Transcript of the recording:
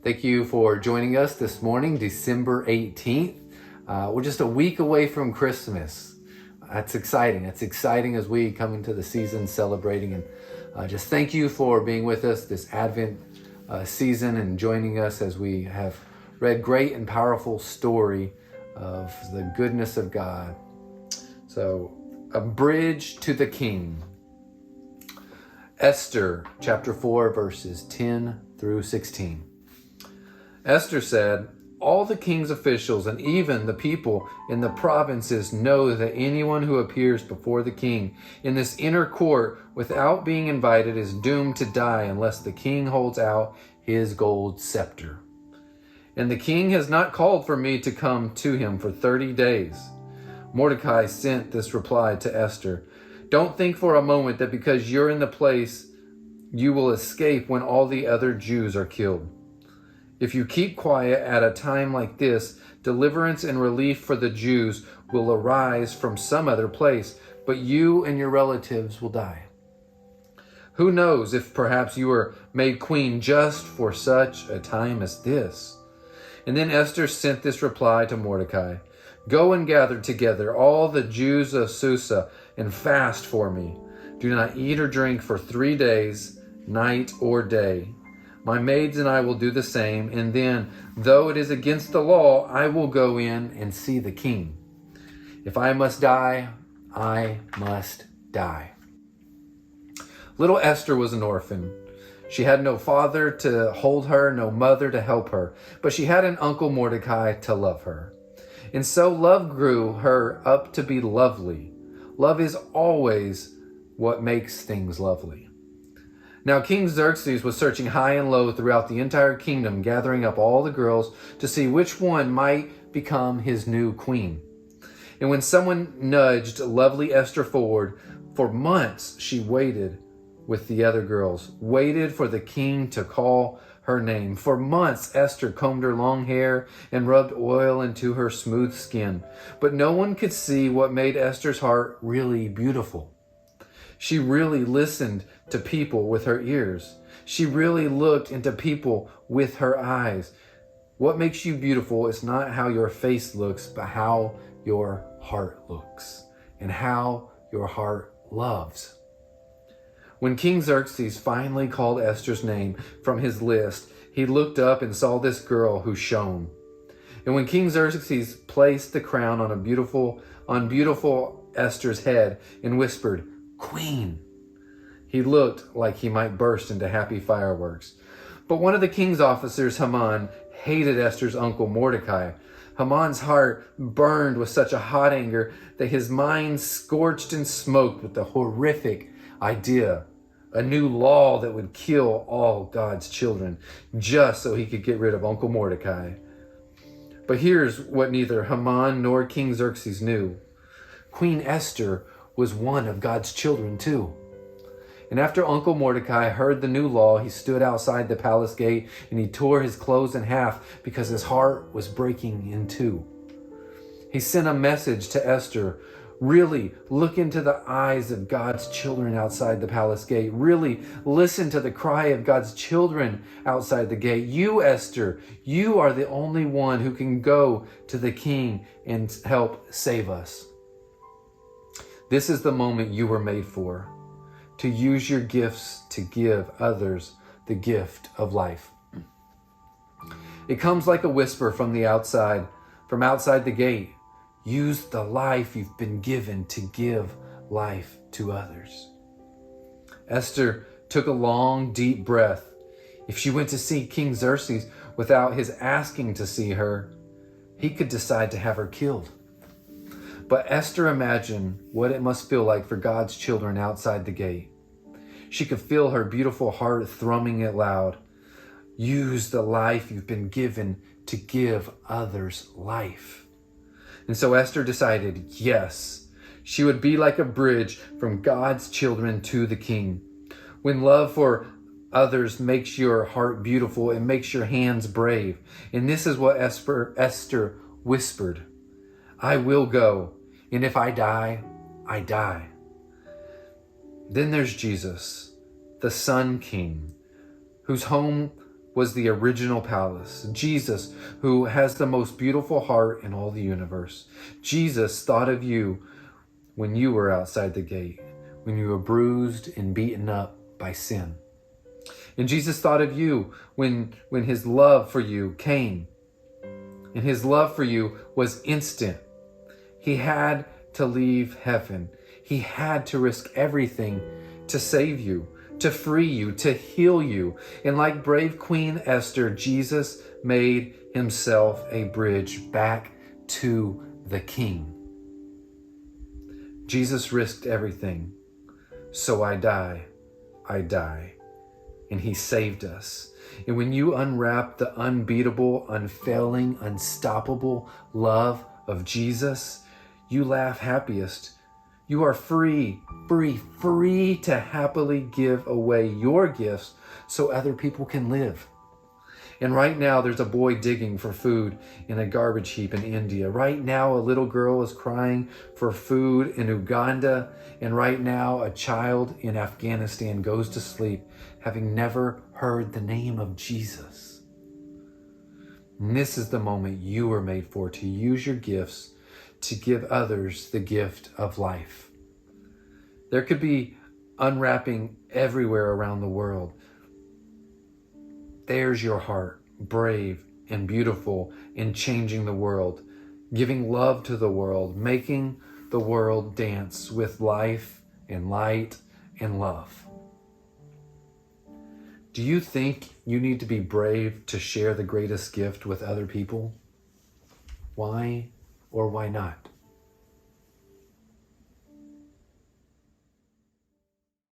Thank you for joining us this morning, December 18th. We're just a week away from Christmas. That's exciting. It's exciting as we come into the season celebrating. And just thank you for being with us this Advent season and joining us as we have read great and powerful story of the goodness of God. So, a bridge to the King. Esther chapter 4 verses 10 through 16. Esther said, "All the king's officials and even the people in the provinces know that anyone who appears before the king in this inner court without being invited is doomed to die unless the king holds out his gold scepter. And the king has not called for me to come to him for 30 days. Mordecai sent this reply to Esther. Don't think for a moment that because you're in the place, you will escape when all the other Jews are killed. If you keep quiet at a time like this, deliverance and relief for the Jews will arise from some other place, but you and your relatives will die. Who knows if perhaps you were made queen just for such a time as this?" And then Esther sent this reply to Mordecai. "Go and gather together all the Jews of Susa and fast for me. Do not eat or drink for 3 days, night or day. My maids and I will do the same, and then, though it is against the law, I will go in and see the king. If I must die, I must die." Little Esther was an orphan. She had no father to hold her, no mother to help her, but she had an uncle Mordecai to love her. And so love grew her up to be lovely. Love is always what makes things lovely. Now King Xerxes was searching high and low throughout the entire kingdom, gathering up all the girls to see which one might become his new queen. And when someone nudged lovely Esther forward, for months she waited with the other girls, waited for the king to call her name. For months Esther combed her long hair and rubbed oil into her smooth skin, but no one could see what made Esther's heart really beautiful. She really listened to people with her ears. She really looked into people with her eyes. What makes you beautiful is not how your face looks, but how your heart looks and how your heart loves. When King Xerxes finally called Esther's name from his list, he looked up and saw this girl who shone. And when King Xerxes placed the crown on beautiful Esther's head and whispered, "Queen," he looked like he might burst into happy fireworks. But one of the king's officers, Haman, hated Esther's uncle Mordecai. Haman's heart burned with such a hot anger that his mind scorched and smoked with the horrific idea, a new law that would kill all God's children, just so he could get rid of Uncle Mordecai. But here's what neither Haman nor King Xerxes knew. Queen Esther was one of God's children too. And after Uncle Mordecai heard the new law, he stood outside the palace gate and he tore his clothes in half because his heart was breaking in two. He sent a message to Esther. Really look into the eyes of God's children outside the palace gate. Really listen to the cry of God's children outside the gate. You, Esther, you are the only one who can go to the king and help save us. This is the moment you were made for, to use your gifts to give others the gift of life. It comes like a whisper from outside the gate. Use the life you've been given to give life to others. Esther took a long, deep breath. If she went to see King Xerxes without his asking to see her, he could decide to have her killed. But Esther imagined what it must feel like for God's children outside the gate. She could feel her beautiful heart thrumming it loud. Use the life you've been given to give others life. And so Esther decided, yes, she would be like a bridge from God's children to the king. When love for others makes your heart beautiful, it makes your hands brave. And this is what Esther whispered. I will go, and if I die, I die. Then there's Jesus, the Sun King, whose home was the original palace. Jesus, who has the most beautiful heart in all the universe. Jesus thought of you when you were outside the gate, when you were bruised and beaten up by sin. And Jesus thought of you when his love for you came. And his love for you was instant. He had to leave heaven. He had to risk everything to save you, to free you, to heal you. And like brave Queen Esther, Jesus made himself a bridge back to the King. Jesus risked everything. So I die. And he saved us. And when you unwrap the unbeatable, unfailing, unstoppable love of Jesus, you laugh happiest. You are free to happily give away your gifts so other people can live. And right now there's a boy digging for food in a garbage heap in India. Right now a little girl is crying for food in Uganda. And right now a child in Afghanistan goes to sleep having never heard the name of Jesus. And this is the moment you were made for, to use your gifts to give others the gift of life. There could be unwrapping everywhere around the world. There's your heart, brave and beautiful in changing the world, giving love to the world, making the world dance with life and light and love. Do you think you need to be brave to share the greatest gift with other people? Why or why not?